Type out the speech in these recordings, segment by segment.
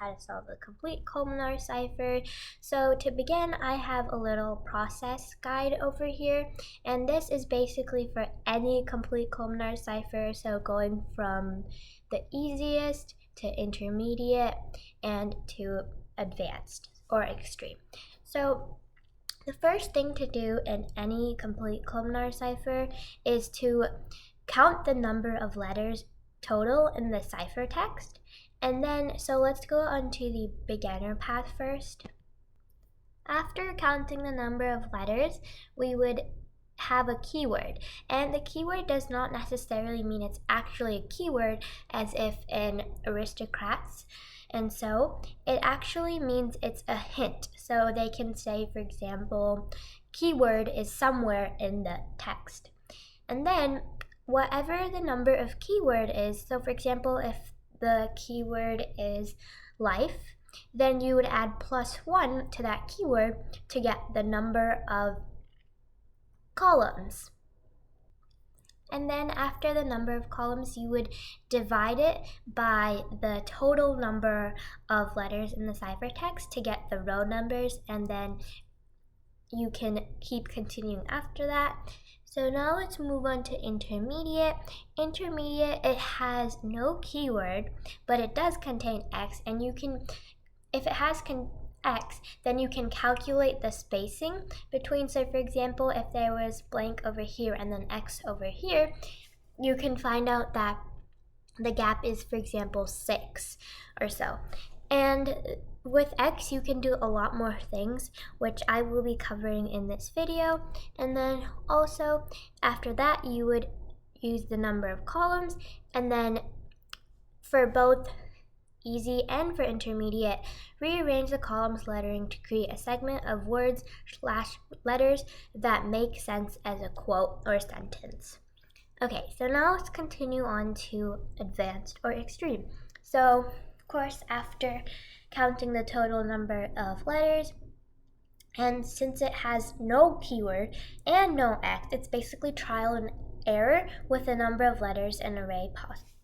how to solve the complete columnar cipher. So to begin, I have a little process guide over here, and this is basically for any complete columnar cipher, so going from the easiest to intermediate and to advanced or extreme. So the first thing to do in any complete columnar cipher is to count the number of letters total in the ciphertext. And then, so let's go on to the beginner path first. After counting the number of letters, we would have a keyword, and the keyword does not necessarily mean it's actually a keyword as if in aristocrats, and so it actually means it's a hint. So they can say, for example, keyword is somewhere in the text. And then whatever the number of keyword is, so for example, if the keyword is life, then you would add +1 to that keyword to get the number of columns. And then after the number of columns, you would divide it by the total number of letters in the ciphertext to get the row numbers, and then you can keep continuing after that. So now let's move on to intermediate. Intermediate, it has no keyword, but it does contain X, and you can, if it has X, then you can calculate the spacing between. So for example, if there was blank over here and then X over here, you can find out that the gap is, for example, 6 or so. And with X, you can do a lot more things, which I will be covering in this video. And then also, after that, you would use the number of columns, and then for both easy and for intermediate, rearrange the columns lettering to create a segment of words / letters that make sense as a quote or sentence. Okay, so now let's continue on to advanced or extreme. So, of course, after counting the total number of letters, and since it has no keyword and no X, it's basically trial and error with the number of letters and array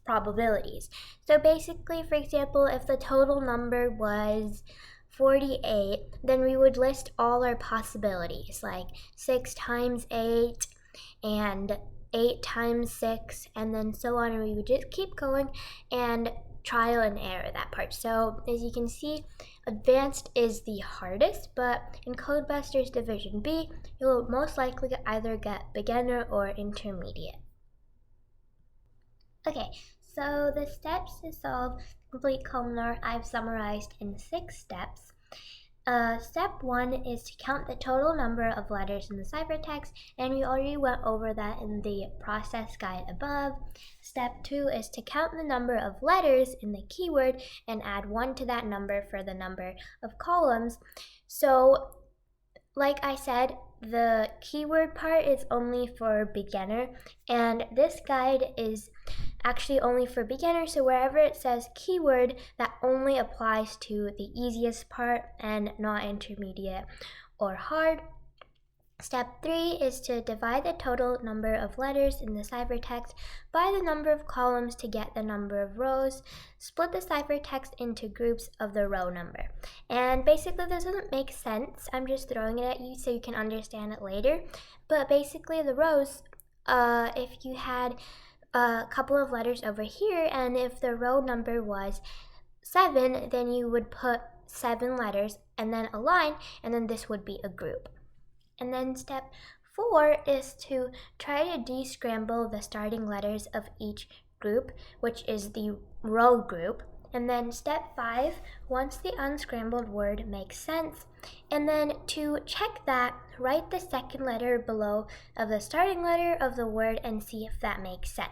probabilities. So basically, for example, if the total number was 48, then we would list all our possibilities, like 6 times 8 and 8 times 6, and then so on, and we would just keep going and trial and error that part. So as you can see, advanced is the hardest, but in Codebusters Division B, you'll most likely either get beginner or intermediate. Okay, so the steps to solve complete columnar I've summarized in 6 steps. Step 1 is to count the total number of letters in the ciphertext, and we already went over that in the process guide above. Step 2 is to count the number of letters in the keyword and add 1 to that number for the number of columns. So, like I said, the keyword part is only for beginner, and this guide is actually only for beginner, so wherever it says keyword, that only applies to the easiest part and not intermediate or hard. Step 3 is to divide the total number of letters in the ciphertext by the number of columns to get the number of rows. Split the ciphertext into groups of the row number. And basically this doesn't make sense, I'm just throwing it at you so you can understand it later. But basically the rows, if you had a couple of letters over here, and if the row number was 7, then you would put 7 letters and then a line, and then this would be a group. And then step 4 is to try to descramble the starting letters of each group, which is the row group. And then step 5, once the unscrambled word makes sense, and then to check that, write the second letter below of the starting letter of the word and see if that makes sense.